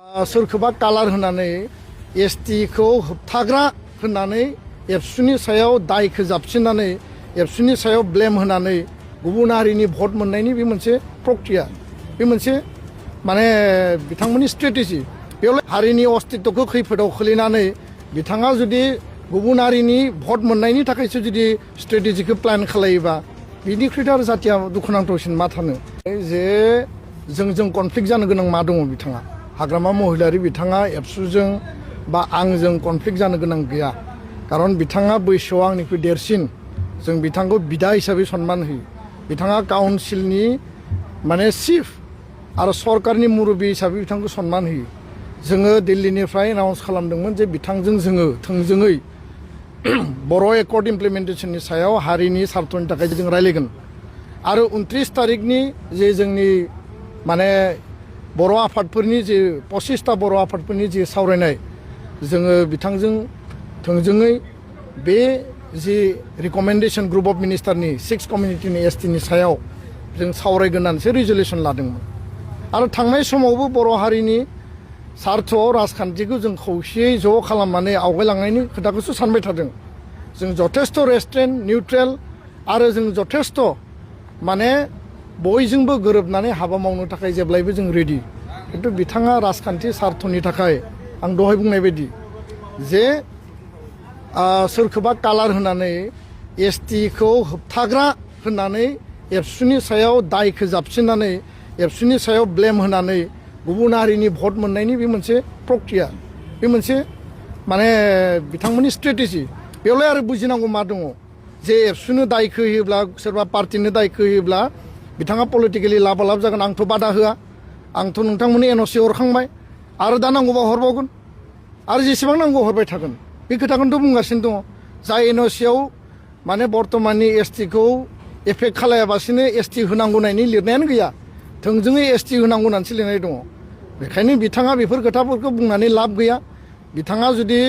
सोरखौबा कालार होनानै एसटिखौ होबथाग्रा होननानै एबसुनि सायाव दायखौ जाबसिननानै एबसुनि सायाव ब्लेम होनानै गुबुन हारिनि भट मोननायनि बे मोनसे प्रक्रिया, बे मोनसे माने बिथांमोननि स्ट्रेटेजि। बेयाव हारिनि अस्तित्वखौ खैफोदाव खोलैनानै बिथाङा जुदि गुबुन हारिनि भट मोननायनि थाखायसो जुदि स्ट्रेटेजिखौ प्लान खालायोबा बिनिख्रुइथ' आरो जातिया दुखुनांथावसिन मा थानो जे जोंजों कनफ्लिक्ट जानो गोनां मा दङ बिथाङा हाग्रामा महिलारि बिथाङा एबसुजों बा आंजों कनफ्लिक्ट जानो गोनां गैया। खारन बिथाङा बैसोआव आंनिख्रुइ देरसिन, जों बिथांखौ बिदा हिसाबै सनमान होयो। बिथाङा काउन्सिलनि माने चिफ आरो सरकारनि मुरब्बी हिसाबै बिथांखौ सनमान होयो। जोङो दिल्लीनिफ्राय एनाउन्स खालामदोंमोन जे बिथांजों जोङो थोंजोङै बर' एकर्ड इमप्लिमेन्टेसननि सायाव हारिनि सार्थनि थाखाय जों रायलायगोन आरो 29 तारिखनि जे जोंनि माने बर' आफादफोरनि जे 25टा बर' आफादफोरनि जे सावरायनाय जोङो बिथांजों थोंजोङै बे जि रिकमेन्डेसन ग्रुप अफ मिनिस्टारनि 6 कमिउनिटिनि एसटिनि सायाव जों सावरायगोन होननानैसो रिजलिउसन लादोंमोन। आरो थांनाय समावबो बर' हारिनि सार्थआव राजखान्थिखौ जों खौसेयै ज' खालामनानै आवगायलांनायनि खोथाखौसो सानबाय थादों। जों जथेस्थ' रेस्ट्रेन्ट निउट्रेल आरो जों जथेस्थ' माने बयजोंबो गोरोबनानै हाबा मावनो थाखाय जेब्लायबो जों रेडि। खिन्थु बिथाङा राजखान्थि सार्थनि थाखाय आं दहाय बुंनाय बायदि जे सोरखौबा कालार होनानै एसटिखौ होबथाग्रा होननानै एबसुनि सायाव दायखौ जाबसिननानै एबसुनि सायाव ब्लेम होनानै गुबुन हारिनि भट मोननायनि बे मोनसे प्रक्रिया, बे मोनसे माने बिथांमोननि स्ट्रेटेजि। बेयावलाय आरो बुजिनांगौ मा दङ जे एबसुनो दायखौ होयोब्ला सोरबा पार्टिनो दायखौ होयोब्ला बिथाङा पलिटिकेलि लाबालाब जागोन। आंथ' बादा होआ, आंथ' नोंथांमोननि एनअसि हरखांबाय आरो दा नांगौबा हरबावगोन आरो जेसेबां नांगौ हरबाय थागोन। बे खोथाखौनोथ' बुंगासिनो दङ। जाय एनअसियाव माने बर्तमाननि एसटिखौ एफेक्ट खालायाबासिनो एसटि होनांगौनायनि लिरनायानो गैया, थोंजोङै एसटि होनांगौ होननानैसो लिरनाय दङ। बेखायनो बिथाङा बेफोर खोथाफोरखौ बुंनानै लाब गैया। बिथाङा जुदि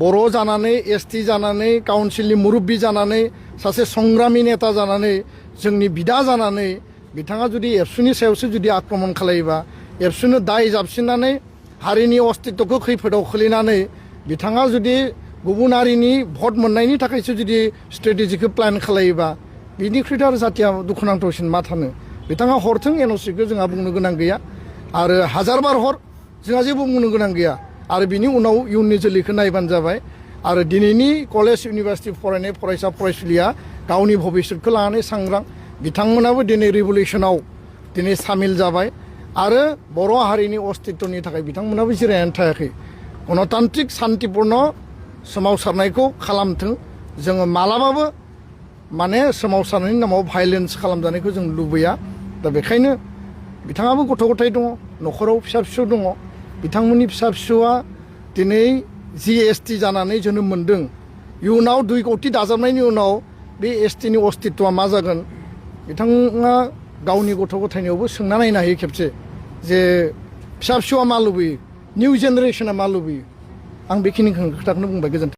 बर' जानानै एसटि जानानै काउन्सिलनि मुरब्बी जानानै सासे संग्रामि नेता जानानै जोंनि बिदा जानानै बिथाङा जुदि एबसुनि सायावसो जुदि आक्रमन खालायोबा एबसुनो दाय जाबसिननानै हारिनि अस्तित्वखौ खैफोदाव खोलैनानै बिथाङा जुदि गुबुन हारिनि भट मोननायनि थाखायसो जुदि स्ट्रेटेजिखौ प्लान खालायोबा बिनिख्रुइथ' आरो जातिया दुखुनांथावसिन मा थानो। बिथाङा हरथों एनअसिखौ जोंहा बुंनो गोनां गैया आरो हाजारबार हर जोंहा जेबो बुंनो गोनां गैया। आरो बिनि उनाव इयुननि जोलैखौ नायबानो जाबाय। आरो दिनैनि कलेज इउनिभारसिटि फरायनाय फरायसा फरायसुलिया गावनि भबिष्यतखौ लानानै सांग्रां। बिथांमोनाबो दिनै रिभलिउसनाव दिनै सामिल जाबाय आरो बर' हारिनि अस्तित्वनि थाखाय बिथांमोनाबो जिरायनानै थायाखै। गणतान्त्रिक शान्तिपूर्ण सोमावसारनायखौ खालामथों। जोङो मालाबाबो माने सोमावसारनायनि नामाव भायलेन्स खालामजानायखौ जों लुबैया। दा बेखायनो बिथाङाबो गथ' गथाय दङ, न'खराव फिसा फिसौ दङ। बिथांमोननि फिसा फिसौआ दिनै जिएसटि जानानै जोनोम मोन्दों। इयुनाव 2 कोटि दाजाबनायनि उनाव बे एसटिनि अस्तित्वआ मा जागोन बिथाङा गावनि गथ' गथायनियावबो सोंना नायनो हायो खेबसे जे फिसा फिसौआ मा लुबैयो, निउ जेनेरेसना मा लुबैयो। आं बेखिनि खोथाखौनो बुंबाय। गोजोन्थों।